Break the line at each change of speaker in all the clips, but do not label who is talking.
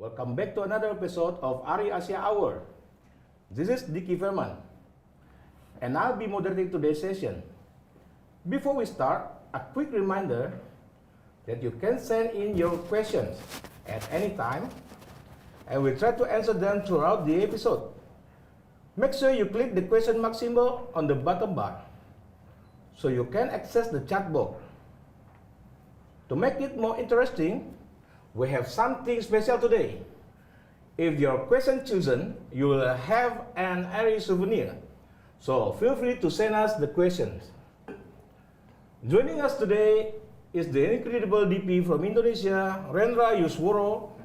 Welcome back to another episode of Ari Asia Hour. This is Dicky Verman, and I'll be moderating today's session. Before we start, a quick reminder that you can send in your questions at any time, and we'll try to answer them throughout the episode. Make sure you click the question mark symbol on the bottom bar so you can access the chat box. To make it more interesting, we have something special today. If your question chosen, you will have an Ari souvenir. So feel free to send us the questions. Joining us today is the incredible DP from Indonesia, Rendra Yusworo,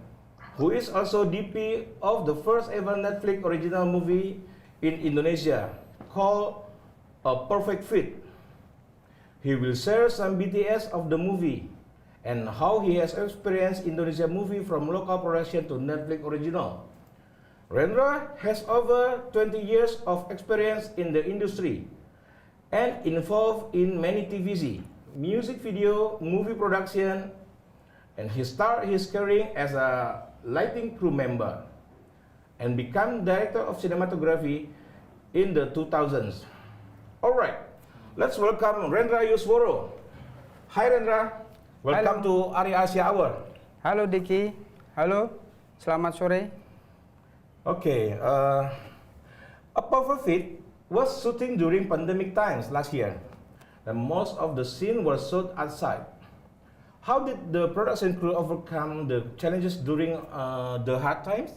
who is also DP of the first ever Netflix original movie in Indonesia called A Perfect Fit. He will share some BTS of the movie and how he has experienced Indonesia movie from local production to Netflix original. Rendra has over 20 years of experience in the industry and involved in many TVC, music video, movie production, and he started his career as a lighting crew member and became director of cinematography in the 2000s. Alright, let's welcome Rendra Yusworo. Hi Rendra, welcome to Ari Asia Hour.
Halo Diki, halo, selamat sore.
Okay, A Perfect Fit was shooting during pandemic times last year, and most of the scene was shot outside. How did the production crew overcome the challenges during the hard times?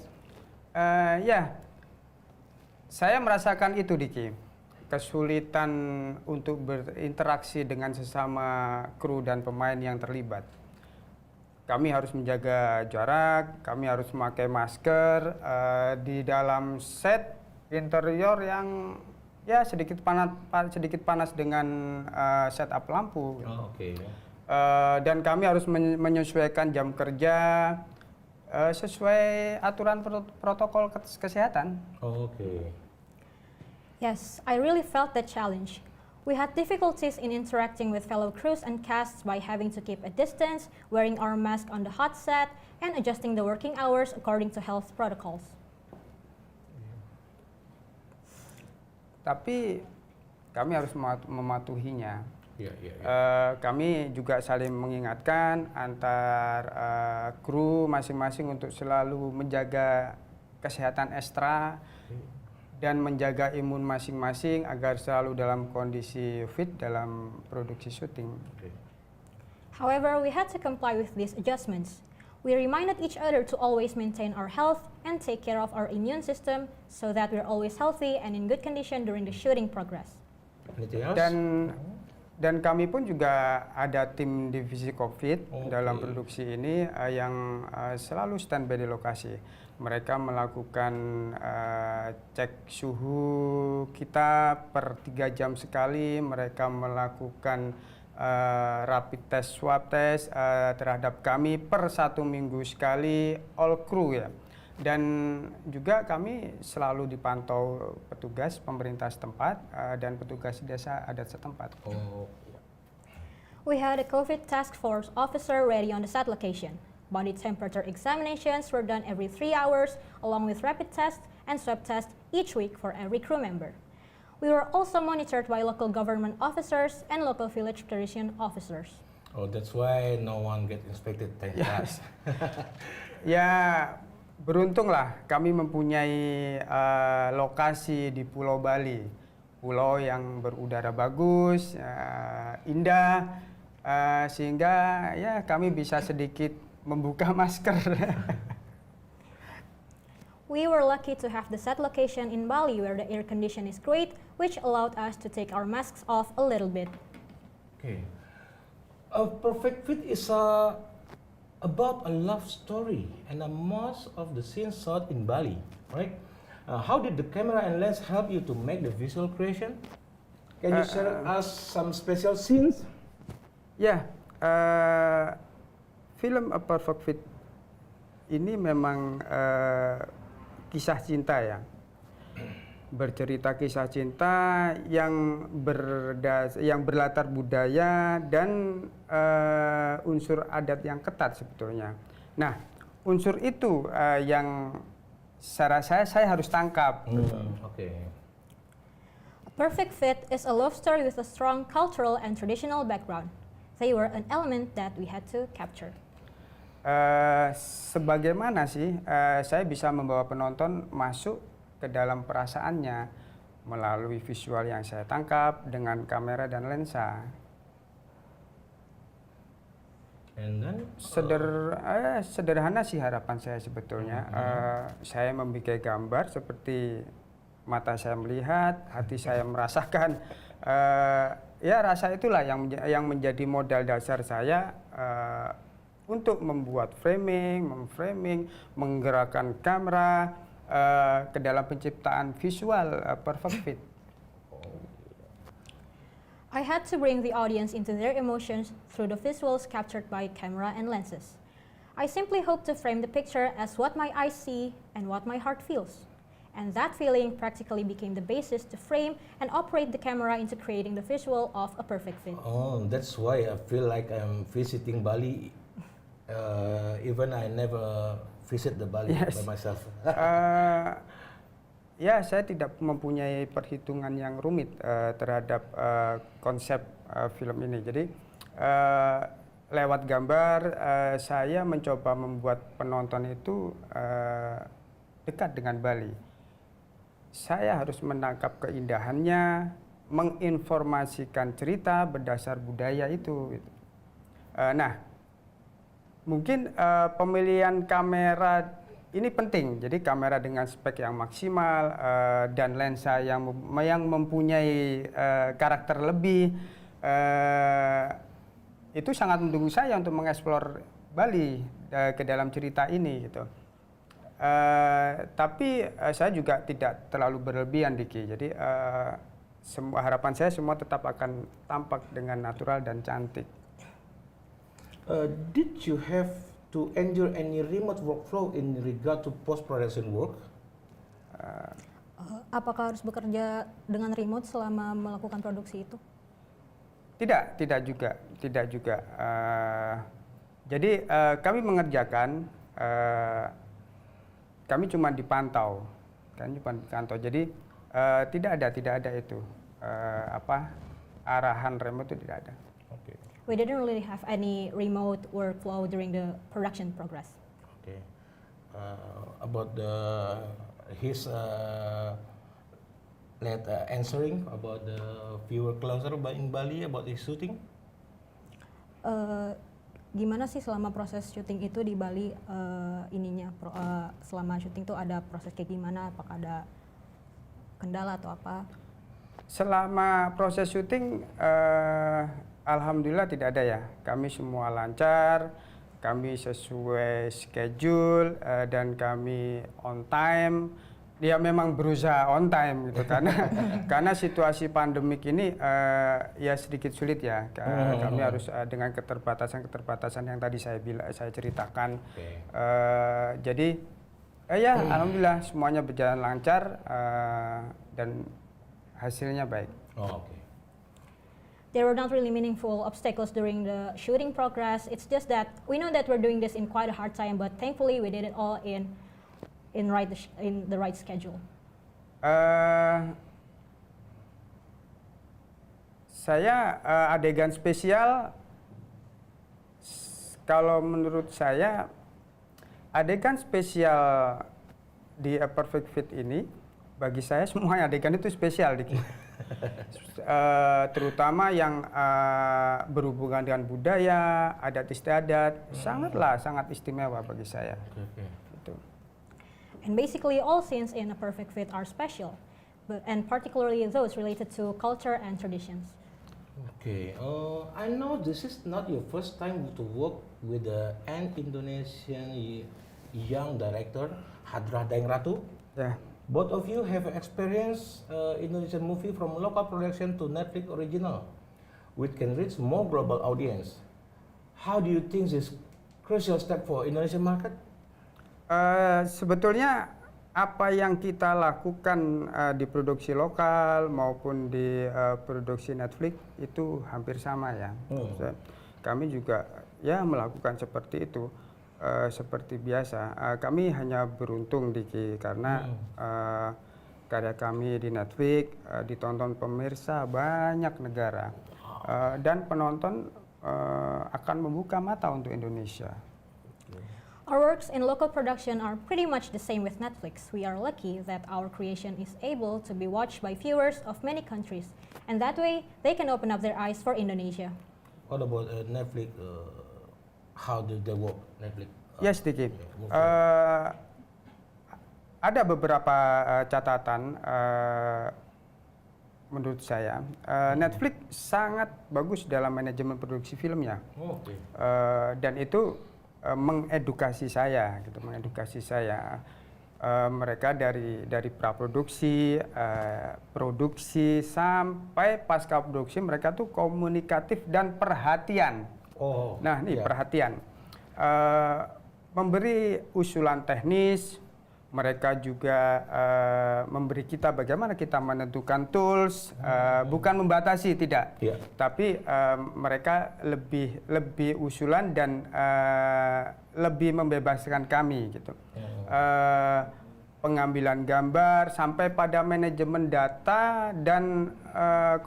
Saya merasakan itu Diki, kesulitan untuk berinteraksi dengan sesama kru dan pemain yang terlibat. Kami harus menjaga jarak, kami harus memakai masker di dalam set interior yang sedikit panas dengan setup lampu.
Oh, okay.
Dan kami harus menyesuaikan jam kerja sesuai aturan protokol kesehatan.
Oh, okay.
Yes, I really felt that challenge. We had difficulties in interacting with fellow crews and casts by having to keep a distance, wearing our mask on the hot set, and adjusting the working hours according to health protocols.
Tapi kami harus mematuhinya.
Yeah.
Kami juga saling mengingatkan antar kru masing-masing untuk selalu menjaga kesehatan ekstra dan menjaga imun masing-masing agar selalu dalam kondisi fit dalam produksi syuting.
Okay.
However, we had to comply with these adjustments. We reminded each other to always maintain our health and take care of our immune system so that we're always healthy and in good condition during the shooting progress.
Anything else?
Dan kami pun juga ada tim divisi COVID
Okay.
dalam produksi ini yang selalu standby di lokasi. Mereka melakukan cek suhu kita per 3 jam sekali. Mereka melakukan rapid test, swab test terhadap kami per 1 minggu sekali, all crew ya. Dan juga kami selalu dipantau petugas pemerintah setempat dan petugas desa adat setempat.
Oh.
We had a COVID task force officer ready on the set location. Body temperature examinations were done every 3 hours, along with rapid tests and swab tests each week for every crew member. We were also monitored by local government officers and local village tourism officers.
Oh, that's why no one get inspected. Thank God.
Ya, beruntunglah kami mempunyai lokasi di Pulau Bali, pulau yang berudara bagus, indah, sehingga ya kami bisa sedikit membuka masker.
We were lucky to have the set location in Bali where the air condition is great, which allowed us to take our masks off a little bit.
Okay. A Perfect Fit is about a love story, and most of the scenes shot in Bali, right? How did the camera and lens help you to make the visual creation? Can you share us some special scenes?
Film A Perfect Fit ini memang kisah cinta ya. Bercerita kisah cinta yang berlatar budaya dan unsur adat yang ketat sebetulnya. Nah, unsur itu yang saya harus tangkap.
Oke.
A Perfect Fit is a love story with a strong cultural and traditional background. They were an element that we had to capture.
Sebagaimana sih saya bisa membawa penonton masuk ke dalam perasaannya melalui visual yang saya tangkap dengan kamera dan lensa.
And then
Sederhana sih harapan saya sebetulnya. Saya membuat gambar seperti mata saya melihat, hati saya merasakan. Ya rasa itulah yang menjadi modal dasar saya untuk membuat memframing, menggerakkan kamera ke dalam penciptaan visual Perfect Fit.
I had to bring the audience into their emotions through the visuals captured by camera and lenses. I simply hope to frame the picture as what my eyes see and what my heart feels. And that feeling practically became the basis to frame and operate the camera into creating the visual of A Perfect Fit.
Oh, that's why I feel like I'm visiting Bali. Even I never visit the Bali by myself.
Ya, saya tidak mempunyai perhitungan yang rumit terhadap konsep film ini. Jadi lewat gambar saya mencoba membuat penonton itu dekat dengan Bali. Saya harus menangkap keindahannya, menginformasikan cerita berdasar budaya itu. Nah, mungkin pemilihan kamera ini penting. Jadi kamera dengan spek yang maksimal dan lensa yang mempunyai karakter lebih itu sangat mendukung saya untuk mengeksplor Bali ke dalam cerita ini gitu. Tapi saya juga tidak terlalu berlebihan, Diki. Jadi harapan saya semua tetap akan tampak dengan natural dan cantik.
Did you have to endure any remote workflow in regard to post-production work?
Apakah harus bekerja dengan remote selama melakukan produksi itu?
Tidak juga. Jadi kami mengerjakan, kami cuma dipantau. Jadi tidak ada itu arahan remote itu tidak ada.
Okay.
We didn't really have any remote workflow during the production progress.
Okay. About his answering about the viewer closer in Bali about his shooting.
Gimana sih selama proses syuting itu di Bali selama syuting itu ada proses kayak gimana? Apakah ada kendala atau apa?
Selama proses syuting alhamdulillah tidak ada ya. Kami semua lancar, kami sesuai schedule dan kami on time. Dia memang berusaha on time gitu karena situasi pandemik ini ya sedikit sulit ya. Kami harus dengan keterbatasan yang tadi saya ceritakan.
Okay.
Jadi ya alhamdulillah semuanya berjalan lancar dan hasilnya baik.
Oh, okay.
There were not really meaningful obstacles during the shooting progress. It's just that we know that we're doing this in quite a hard time, but thankfully we did it all in the right schedule.
Saya adegan spesial, kalau menurut saya adegan spesial di A Perfect Fit ini bagi saya semuanya adegan itu spesial, Diki. Terutama yang berhubungan dengan budaya, adat istiadat, sangat istimewa bagi saya.
Okay.
Gitu.
And basically all scenes in A Perfect Fit are special, and particularly those related to culture and traditions.
Okay. I know this is not your first time to work with an Indonesian young director, Hadrah Daengratu.
Ya.
Both of you have experienced Indonesian movie from local production to Netflix original, which can reach more global audience. How do you think this crucial step for Indonesian market?
Sebetulnya apa yang kita lakukan di produksi lokal maupun di produksi Netflix itu hampir sama ya. Kami juga ya melakukan seperti itu. seperti biasa. Kami hanya beruntung Diki karena karya kami di Netflix ditonton pemirsa banyak negara dan penonton akan membuka mata untuk Indonesia.
Our works in local production are pretty much the same with Netflix. We are lucky that our creation is able to be watched by viewers of many countries, and that way they can open up their eyes for Indonesia.
What about Netflix? How do they work, Netflix?
Yes, Diki. Ada beberapa catatan menurut saya. Netflix sangat bagus dalam manajemen produksi filmnya, dan itu mengedukasi saya, gitu, mengedukasi saya. Mereka dari praproduksi, produksi sampai pasca produksi mereka tuh komunikatif dan perhatian. Nah, ini perhatian. Memberi usulan teknis, mereka juga memberi kita bagaimana kita menentukan tools, bukan membatasi, tidak. Tapi mereka lebih usulan dan lebih membebaskan kami, gitu. Pengambilan gambar sampai pada manajemen data dan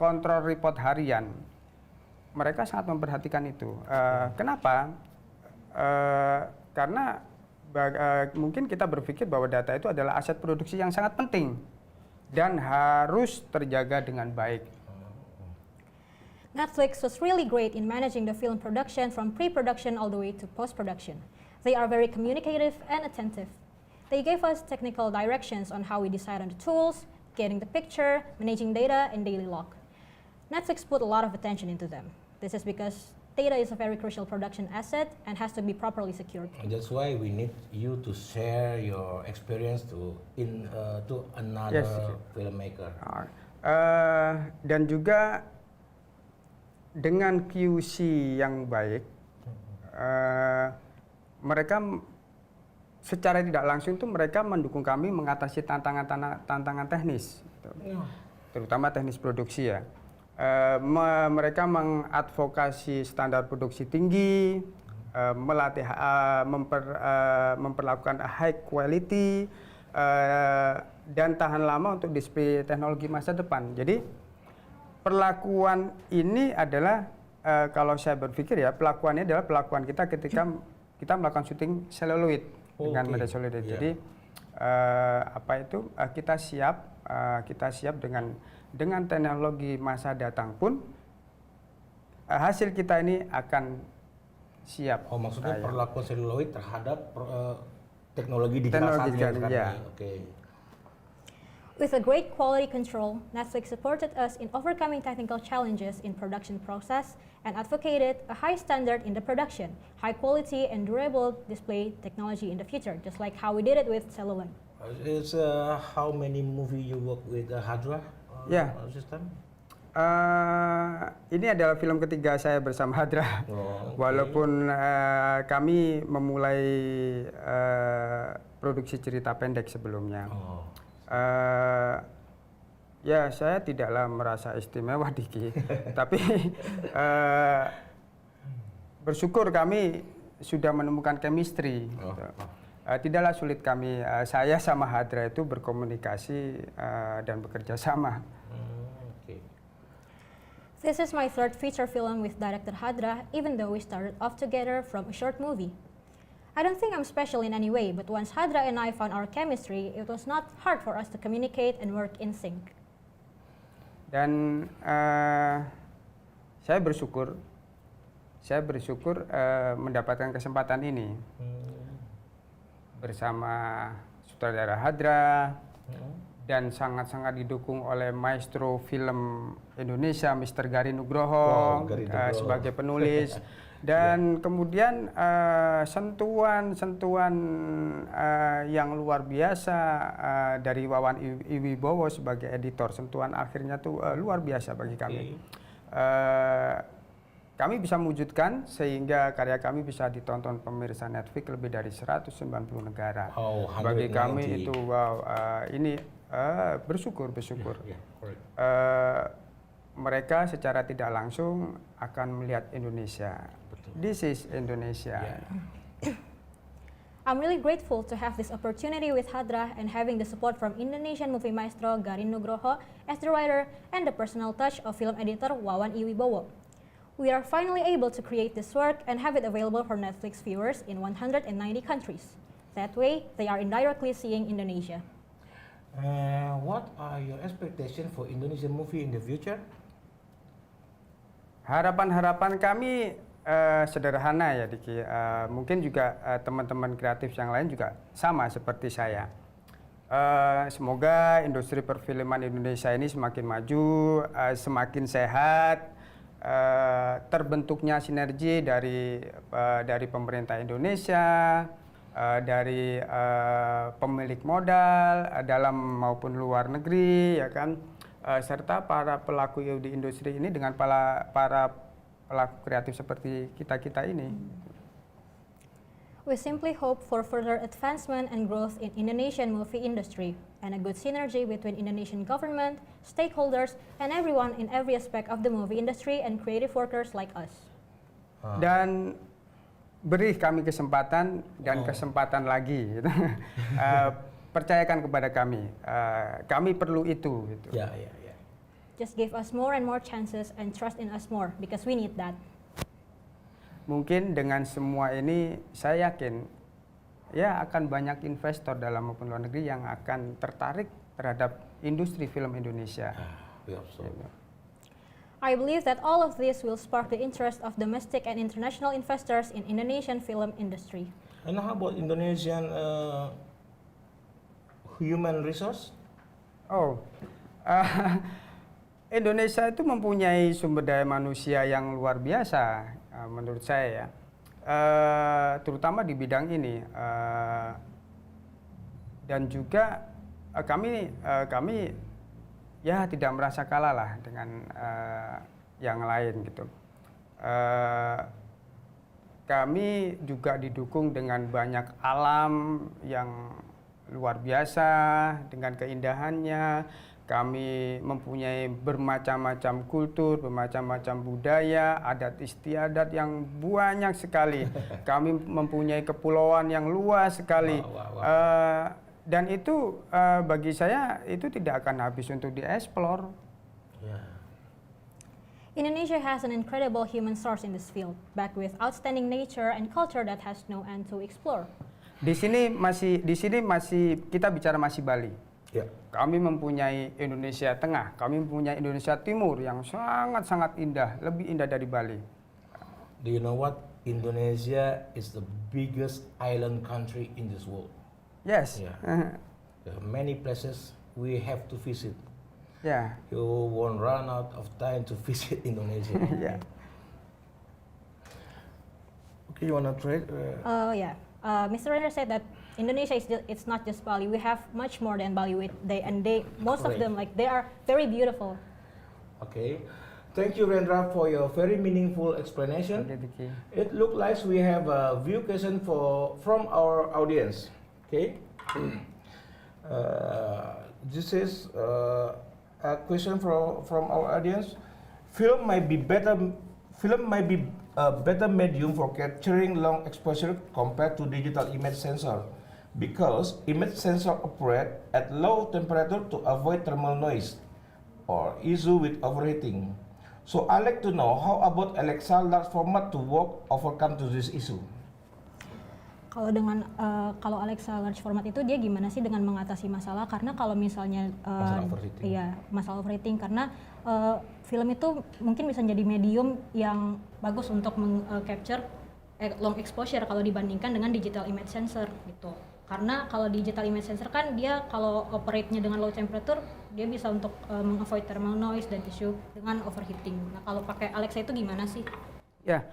kontrol report harian. Mereka sangat memperhatikan itu. Kenapa? Karena mungkin kita berpikir bahwa data itu adalah aset produksi yang sangat penting dan harus terjaga dengan baik.
Netflix was really great in managing the film production from pre-production all the way to post-production. They are very communicative and attentive. They gave us technical directions on how we decide on the tools, getting the picture, managing data, and daily log. Netflix put a lot of attention into them. This is because data is a very crucial production asset and has to be properly secured.
And that's why we need you to share your experience to another filmmaker.
Dan juga dengan QC yang baik, mereka secara tidak langsung tuh mereka mendukung kami mengatasi tantangan teknis, terutama teknis produksi ya. Mereka mengadvokasi standar produksi tinggi, melatih, memperlakukan high quality, dan tahan lama untuk display teknologi masa depan. Jadi perlakuan ini adalah, kalau saya berpikir ya, pelakuannya adalah pelakuan kita ketika kita melakukan syuting seluloid dengan media solid. Jadi kita siap dengan teknologi masa datang pun hasil kita ini akan siap.
Maksudnya perlakuan seluloid terhadap teknologi digital saat ini.
Ya.
With a great quality control, Netflix supported us in overcoming technical challenges in production process and advocated a high standard in the production, high quality and durable display technology in the future, just like how we did it with celluloid.
It's how many movie you work with Hadra? System?
Ini adalah film ketiga saya bersama Hadra. Walaupun kami memulai produksi cerita pendek sebelumnya. Ya, saya tidaklah merasa istimewa, Diki. Tapi bersyukur kami sudah menemukan chemistry. Tidaklah sulit kami, saya sama Hadra itu berkomunikasi dan bekerja sama.
This is my third feature film with director Hadra, even though we started off together from a short movie. I don't think I'm special in any way, but once Hadra and I found our chemistry, it was not hard for us to communicate and work in sync.
Dan saya bersyukur mendapatkan kesempatan ini bersama sutradara Hadra dan sangat-sangat didukung oleh maestro film Indonesia Mr. Gari Nugroho sebagai penulis. Dan kemudian sentuhan yang luar biasa dari Wawan Iwibowo sebagai editor. Sentuhan akhirnya tuh luar biasa bagi kami. Kami bisa mewujudkan sehingga karya kami bisa ditonton pemirsa Netflix lebih dari 190 negara. Bagi kami itu ini bersyukur. Mereka secara tidak langsung akan melihat Indonesia. This is Indonesia.
I'm really grateful to have this opportunity with Hadra and having the support from Indonesian movie maestro Garin Nugroho as the writer and the personal touch of film editor Wawan Iwibowo. We are finally able to create this work and have it available for Netflix viewers in 190 countries. That way, they are indirectly seeing Indonesia.
What are your expectations for Indonesian movie in the future?
Harapan-harapan kami sederhana ya Diki. Mungkin juga teman-teman kreatif yang lain juga sama seperti saya. Semoga industri perfilman Indonesia ini semakin maju, semakin sehat, terbentuknya sinergi dari pemerintah Indonesia, dari pemilik modal dalam maupun luar negeri, ya kan, serta para pelaku di industri ini dengan para pelaku kreatif seperti kita ini.
We simply hope for further advancement and growth in Indonesian movie industry and a good synergy between Indonesian government, stakeholders, and everyone in every aspect of the movie industry and creative workers like us.
Dan beri kami kesempatan dan kesempatan lagi. Percayakan kepada kami. Kami perlu itu. Gitu.
Ya.
Just give us more and more chances and trust in us more because we need that.
Mungkin dengan semua ini saya yakin ya akan banyak investor dalam maupun luar negeri yang akan tertarik terhadap industri film Indonesia.
We hope so.
I believe that all of this will spark the interest of domestic and international investors in Indonesian film industry.
And how about Indonesian human resource?
Indonesia itu mempunyai sumber daya manusia yang luar biasa menurut saya ya, terutama di bidang ini, dan juga kami ya tidak merasa kalah lah dengan yang lain gitu. Kami juga didukung dengan banyak alam yang luar biasa dengan keindahannya. Kami mempunyai bermacam-macam kultur, bermacam-macam budaya, adat istiadat yang banyak sekali. Kami mempunyai kepulauan yang luas sekali. Dan itu bagi saya itu tidak akan habis untuk dieksplor.
Yeah.
Indonesia
has an incredible human source in this field, backed with outstanding nature and culture that has no end to explore.
Di sini masih kita bicara masih Bali.
Yeah.
Kami mempunyai Indonesia Tengah, kami mempunyai Indonesia Timur yang sangat-sangat indah, lebih indah dari Bali.
Do you know what? Indonesia is the biggest island country in this world.
Yes.
Yeah. There are many places we have to visit.
Yeah.
You won't run out of time to visit Indonesia.
Yeah.
Okay, you wanna trade?
Yeah. Mr. Renner said that Indonesia it's not just Bali. We have much more than Bali. Most of them they are very beautiful.
Okay. Thank you, Rendra, for your very meaningful explanation.
Okay.
It looks like we have a view question from our audience. Okay. This is a question from our audience. Film might be a better medium for capturing long exposure compared to digital image sensor, because image sensor operate at low temperature to avoid thermal noise or issue with overheating. So I'd like to know how about Alexa large format to overcome to this issue.
Kalau Alexa large format itu dia gimana sih dengan mengatasi masalah, karena kalau misalnya masalah overheating karena film itu mungkin bisa jadi medium yang bagus untuk capture long exposure kalau dibandingkan dengan digital image sensor gitu. Karena kalau digital image sensor kan dia kalau operate-nya dengan low temperature dia bisa untuk meng-avoid thermal noise dan issue dengan overheating. Nah, kalau pakai Alexa itu gimana sih?
Ya,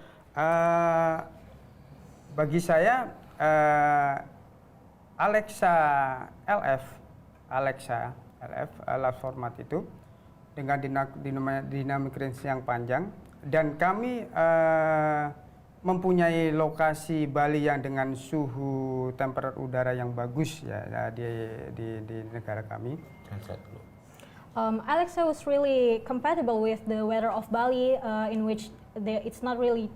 bagi saya Alexa LF large format itu dengan dynamic range yang panjang, dan kami mempunyai lokasi Bali yang dengan suhu temperatur udara yang bagus ya di negara kami.
Alexa was really compatible with the weather of Bali, in which it's not really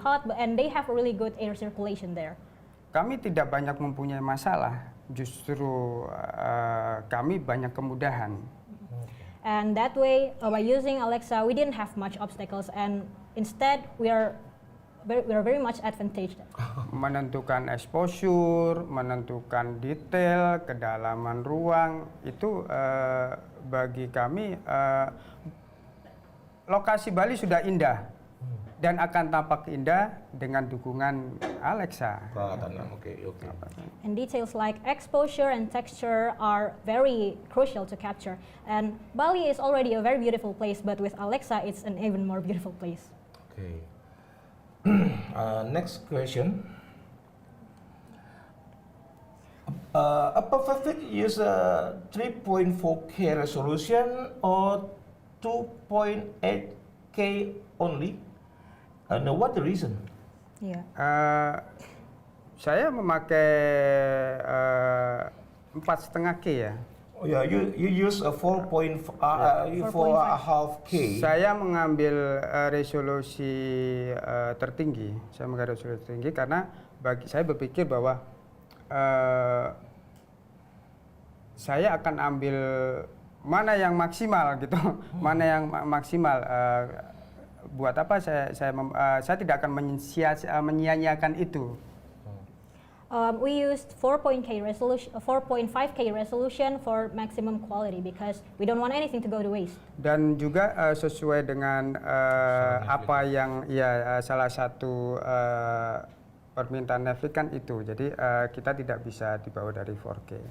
hot, and they have a really good air circulation there.
kami tidak banyak mempunyai masalah, justru kami banyak kemudahan.
And that way, by using Alexa, we didn't have much obstacles, and instead we are very much advantaged.
Menentukan exposure, menentukan detail, kedalaman ruang, itu bagi kami lokasi Bali sudah indah dan akan tampak indah dengan dukungan Alexa.
Oke.
And details like exposure and texture are very crucial to capture. And Bali is already a very beautiful place, but with Alexa, it's an even more beautiful place.
Okay. Next question. A perfect use a 3.4K resolution or 2.8K only? And what the reason?
Yeah.
Saya memakai 4,5K ya.
Oh yeah, you use a 4.5K.
Saya mengambil resolusi tertinggi. Saya mengambil resolusi tertinggi karena bagi saya berpikir bahwa saya akan ambil mana yang maksimal gitu, mana yang maksimal. Buat apa saya tidak akan menyia-nyiakan itu.
We used 4.5K resolution for maximum quality because we don't want anything to go to waste.
Dan juga sesuai dengan apa yang salah satu permintaan Netflix kan itu. Jadi kita tidak bisa dibawa dari 4K.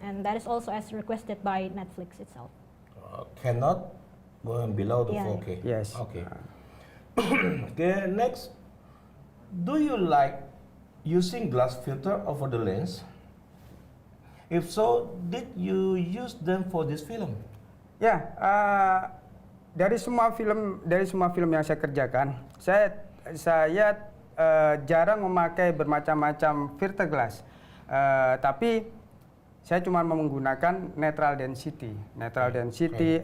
And that is also as requested by Netflix itself.
Cannot go below the 4K.
Yes.
Okay. Okay. Next, do you like using glass filter over the lens? If so, did you use them for this film?
Ya, dari semua film yang saya kerjakan, saya jarang memakai bermacam-macam filter glass, tapi saya cuma menggunakan neutral density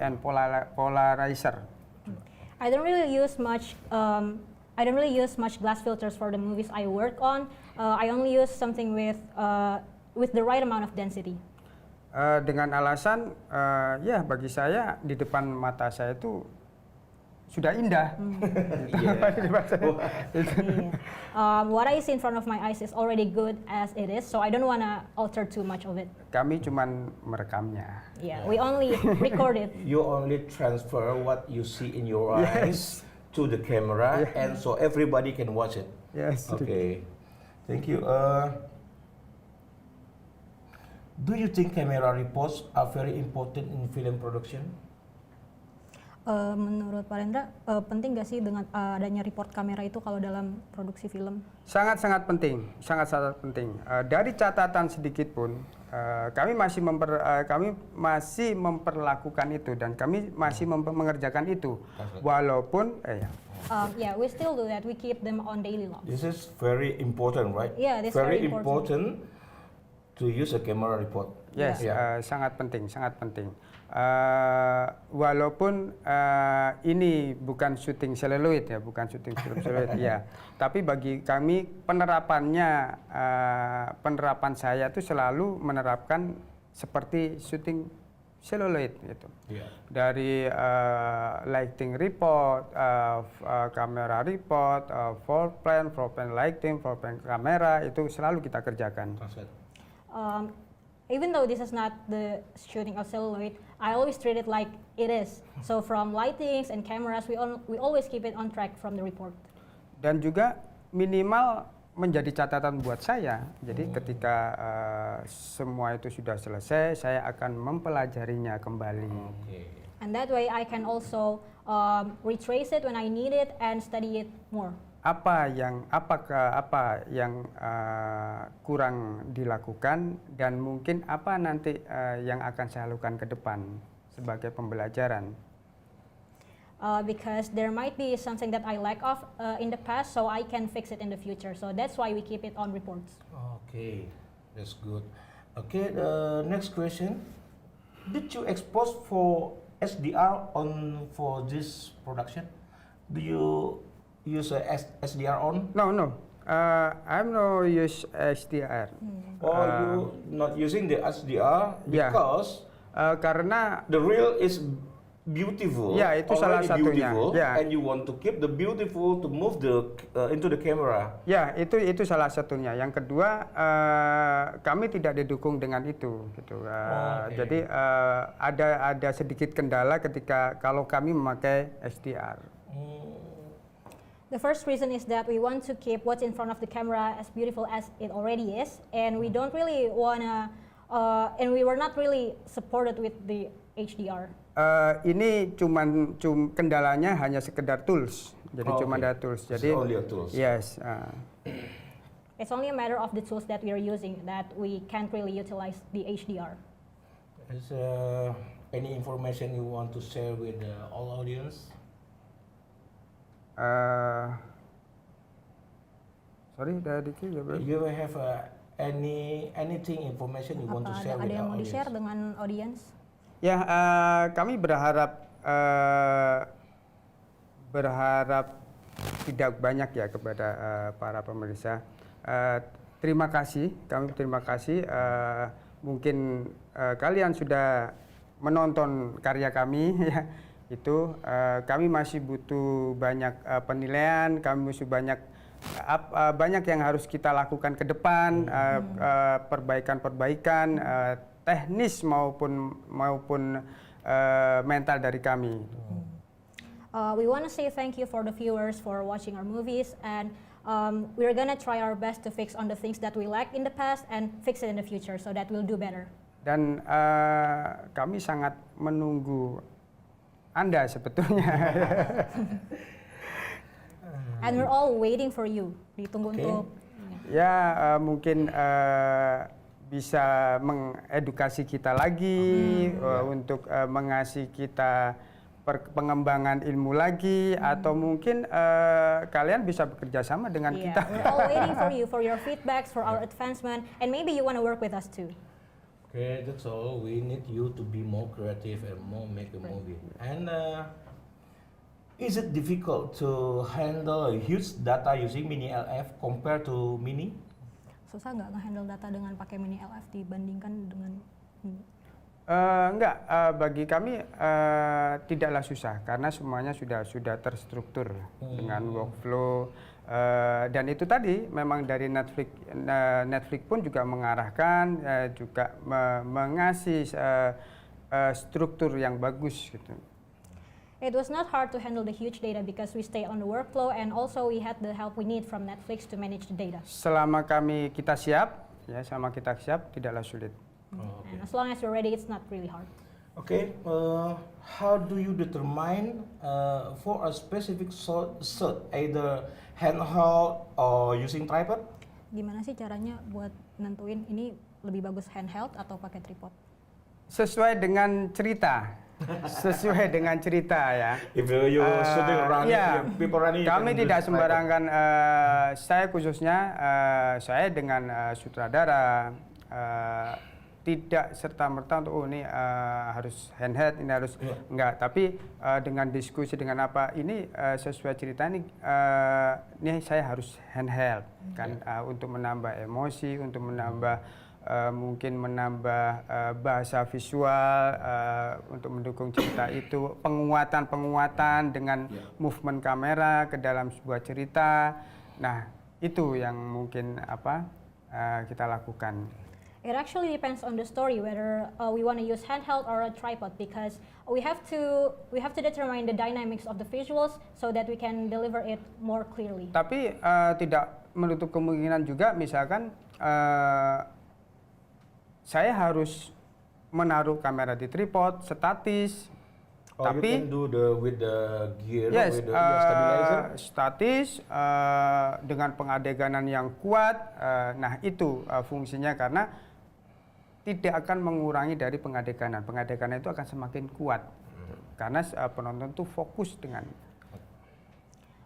and polarizer.
I don't really use much glass filters for the movies I work on. I only use something with the right amount of density.
Dengan alasan, bagi saya di depan mata saya itu sudah indah.
What I see in front of my eyes is already good as it is, so I don't wanna alter too much of it.
Kami cuman merekamnya.
Yeah, we only record it.
You only transfer what you see in your eyes to the camera, and so everybody can watch it.
Yes.
Okay. Thank you. Do you think camera reports are very important in film production?
Menurut Pak Rendra, penting nggak sih dengan adanya report kamera itu kalau dalam produksi film?
Sangat-sangat penting, sangat-sangat penting. Dari catatan sedikit pun, kami masih memperlakukan itu dan kami masih mengerjakan itu, walaupun
Yeah, we still do that. We keep them on daily logs.
This is very important, right?
Yeah, this is
very
very important.
to use a camera report.
Yes, sangat penting, sangat penting. Walaupun ini bukan syuting seluloid ya, bukan syuting film seluloid ya, tapi bagi kami penerapan saya itu selalu menerapkan seperti syuting seluloid gitu.
Yeah.
Dari lighting report, kamera report, floor plan lighting, floor plan kamera itu selalu kita kerjakan.
Even though this is not the shooting of celluloid, I always treat it like it is. So from lightings and cameras, we always keep it on track from the report.
Dan juga minimal menjadi catatan buat saya. Jadi ketika semua itu sudah selesai, saya akan mempelajarinya kembali.
Okay.
And that way I can also retrace it when I need it and study it more.
Apa yang kurang dilakukan dan mungkin apa nanti yang akan saya lakukan ke depan sebagai pembelajaran.
Because there might be something that I lack of in the past, so I can fix it in the future. So that's why we keep it on reports.
Okay, that's good. Okay, the next question. Did you expose for SDR for this production? Do you use a SDR on?
No. I'm no use HDR.
Or you not using the HDR
Yeah.
because
Karena
the reel is beautiful,
Ya, itu salah
already
satunya.
beautiful,
Ya.
and you want to keep the beautiful to move the into the camera.
ya itu salah satunya. Yang kedua, kami tidak didukung dengan itu, gitu.
Oke.
Jadi ada sedikit kendala ketika kalau kami memakai HDR.
The first reason is that we want to keep what's in front of the camera as beautiful as it already is, and we don't really wanna, and we were not really supported with the HDR.
Ini kendalanya hanya sekedar tools, jadi cuma
Okay.
ada tools.
It's
Jadi
only a tools.
yes.
It's only a matter of the tools that we are using that we can't really utilize the HDR.
Is any information you want to share with all audience?
Sorry, Diki, ya bro.
You have anything information you want to share
Ada
with
yang
our
mau di-share
audience?
dengan audience?
Ya, kami berharap tidak banyak ya kepada para pemirsa. Terima kasih, kami terima kasih. Mungkin kalian sudah menonton karya kami, ya. Itu kami masih butuh banyak penilaian, kami masih banyak yang harus kita lakukan ke depan, perbaikan-perbaikan teknis maupun mental dari kami.
We want to say thank you for the viewers for watching our movies, and we're gonna try our best to fix on the things that we lacked in the past and fix it in the future so that we'll do better.
Dan kami sangat menunggu Anda sebetulnya.
And we're all waiting for you. Ditunggu
Okay.
untuk
Ya, mungkin bisa mengedukasi kita lagi untuk mengasih kita pengembangan ilmu lagi, atau mungkin kalian bisa bekerja sama dengan
Yeah,
kita.
we're all waiting for you, for your feedbacks, for our advancement, and maybe you want to work with us too.
Okay, that's all. We need you to be more creative and more make a movie. And is it difficult to handle a huge data using Mini LF compared to Mini?
Susah nggak nge-handle data dengan pakai Mini LF dibandingkan dengan Mini?
Enggak, bagi kami tidaklah susah karena semuanya sudah terstruktur dengan workflow, dan itu tadi memang dari Netflix pun juga mengarahkan, juga mengasih struktur yang bagus gitu.
It was not hard to handle the huge data because we stay on the workflow, and also we had the help we need from Netflix to manage the data.
Selama kita siap, tidaklah sulit.
Oh,
And as long as you're ready, it's not really hard.
Okay, how do you determine for a specific shot, either handheld or using tripod?
Gimana sih caranya buat nentuin ini lebih bagus handheld atau pakai tripod?
Sesuai dengan cerita. Ya.
If you shooting running,
Ya,
people running, you
kami
can
tidak
use
sembarangan. Saya khususnya, saya dengan sutradara tidak serta-merta untuk ini harus handheld, ini harus enggak. Tapi dengan diskusi dengan apa ini sesuai cerita ini saya harus handheld kan, untuk menambah emosi, untuk menambah mungkin menambah bahasa visual, untuk mendukung cerita itu, penguatan dengan movement kamera ke dalam sebuah cerita. Nah, itu yang mungkin kita lakukan.
It actually depends on the story whether we want to use handheld or a tripod, because we have to determine the dynamics of the visuals so that we can deliver it more clearly.
Tapi tidak menutup kemungkinan juga, misalkan saya harus menaruh kamera di tripod statis, tapi
you can do with the gear,
yes,
with the stabilizer.
statis dengan pengadeganan yang kuat. Nah, itu fungsinya, karena tidak akan mengurangi dari pengadeganan. Pengadeganan itu akan semakin kuat karena penonton tuh fokus dengan.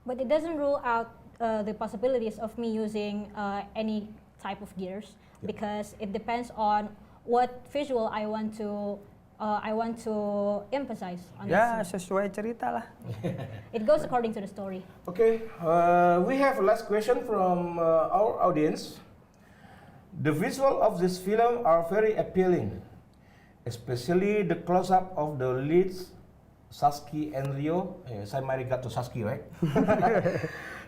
But it doesn't rule out the possibilities of me using any type of gears, because it depends on what visual I want to I want to emphasize on
Ya,
this.
sesuai cerita lah.
It goes according to the story.
Okay, we have a last question from our audience. The visual of this film are very appealing, especially the close-up of the leads, Saskia and Rio. Saya marigato Saskia, right?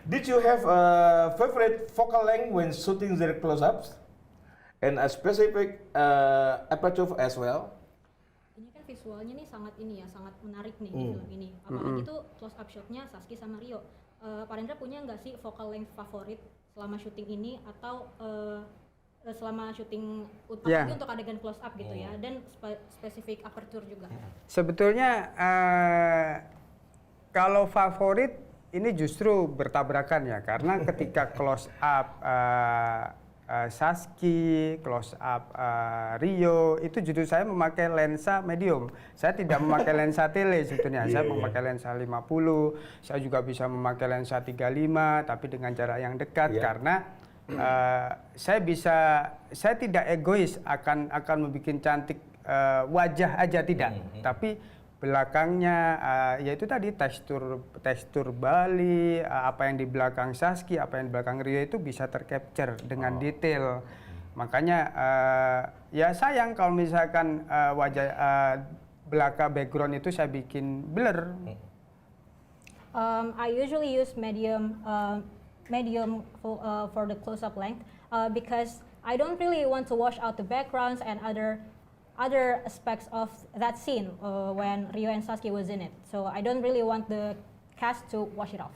Did you have a favorite focal length when shooting their close-ups, and a specific aperture as well?
Ini kan visualnya nih sangat ini ya, sangat menarik nih di film ini. Apalagi tuh close up shotnya Saskia sama Rio. Pak Rendra punya nggak sih focal length favorit selama syuting ini atau selama syuting apalagi untuk adegan close up gitu ya, dan spesifik aperture juga?
Sebetulnya kalau favorit ini justru bertabrakan ya, karena ketika close up Saskia, close up Rio, itu justru saya memakai lensa medium. Saya tidak memakai lensa tele sebetulnya. Saya memakai lensa 50, saya juga bisa memakai lensa 35 tapi dengan jarak yang dekat karena saya tidak egois akan membuat cantik wajah aja tidak, tapi belakangnya yaitu tadi tekstur Bali, apa yang di belakang Saskia, apa yang di belakang Rio itu bisa tercapture dengan detail. Makanya ya sayang kalau misalkan wajah belakang background itu saya bikin blur.
I usually use medium for the close-up length because I don't really want to wash out the backgrounds and other aspects of that scene when Rio and Saskia was in it. So I don't really want the cast to wash it off.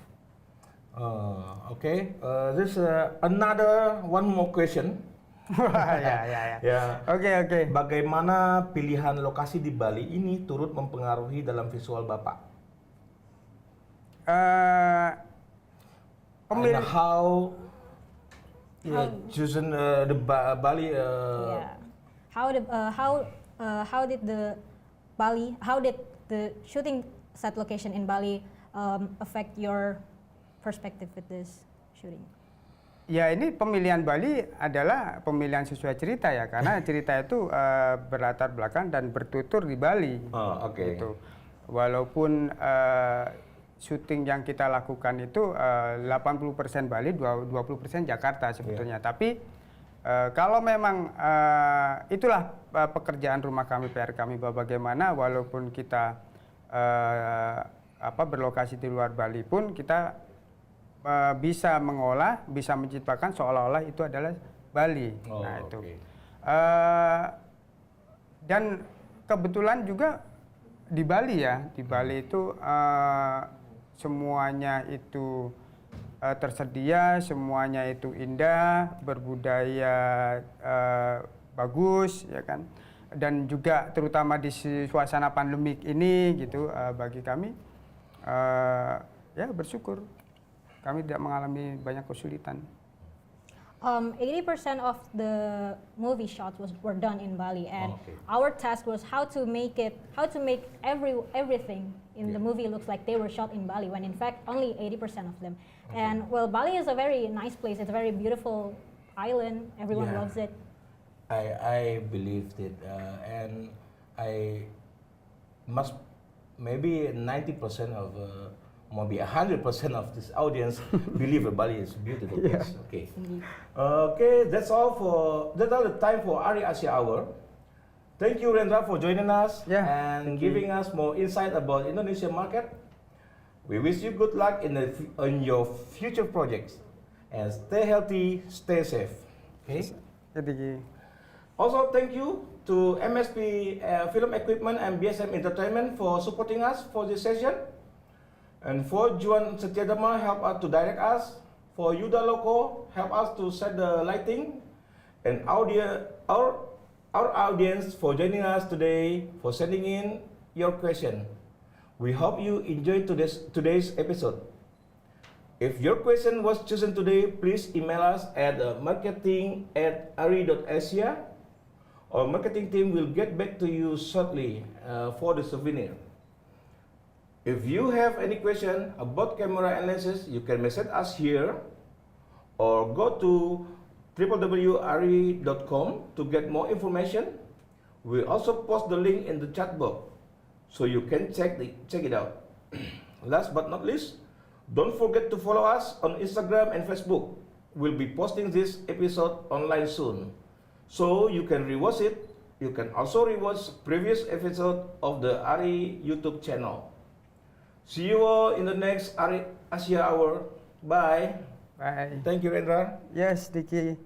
Okay, there's another one more question.
Ya. Oke.
Bagaimana pilihan lokasi di Bali ini turut mempengaruhi dalam visual Bapak? And how chosen the Bali?
How did the shooting set location in Bali affect your perspective with this shooting?
Ya, ini pemilihan Bali adalah pemilihan sesuai cerita ya, karena cerita itu berlatar belakang dan bertutur di Bali.
Oke.
Gitu. Walaupun syuting yang kita lakukan itu 80% Bali, 20% Jakarta sebetulnya. Tapi kalau memang itulah pekerjaan rumah kami, PR kami, bahwa bagaimana walaupun kita berlokasi di luar Bali pun kita bisa mengolah, bisa menciptakan seolah-olah itu adalah Bali. Nah itu. Dan kebetulan juga di Bali ya, di Bali itu semuanya itu tersedia, semuanya itu indah, berbudaya bagus, ya kan. Dan juga terutama di suasana pandemik ini gitu, bagi kami ya bersyukur kami tidak mengalami banyak kesulitan.
80% of the movie shots were done in Bali, and our task was how to make everything in the movie looks like they were shot in Bali, when in fact only 80% of them. And well, Bali is a very nice place. It's a very beautiful island. Everyone loves it.
I believed it, and I must maybe 90% of maybe 100% of this audience believe Bali is a beautiful place. Okay. Okay, that's all the time for Ari Asia Hour. Thank you, Rendra, for joining us and giving us more insight about Indonesian market. We wish you good luck in your future projects, and stay healthy, stay safe. Okay. Also, thank you to MSP Film Equipment and BSM Entertainment for supporting us for this session. And for Juan Setiadama, help us to direct us. For Yuda Loco, help us to set the lighting. And our audience for joining us today, for sending in your question. We hope you enjoyed today's episode. If your question was chosen today, please email us at marketing@ari.asia. Our marketing team will get back to you shortly for the souvenir. If you have any question about camera and lenses, you can message us here or go to www.ari.com to get more information. We also post the link in the chat box so you can check it out. Last but not least, don't forget to follow us on Instagram and Facebook. We'll be posting this episode online soon, so you can rewatch it. You can also rewatch previous episode of the ARI YouTube channel. See you all in the next ARI Asia Hour. Bye.
Bye.
Thank you, Rendra.
Yes, Diki.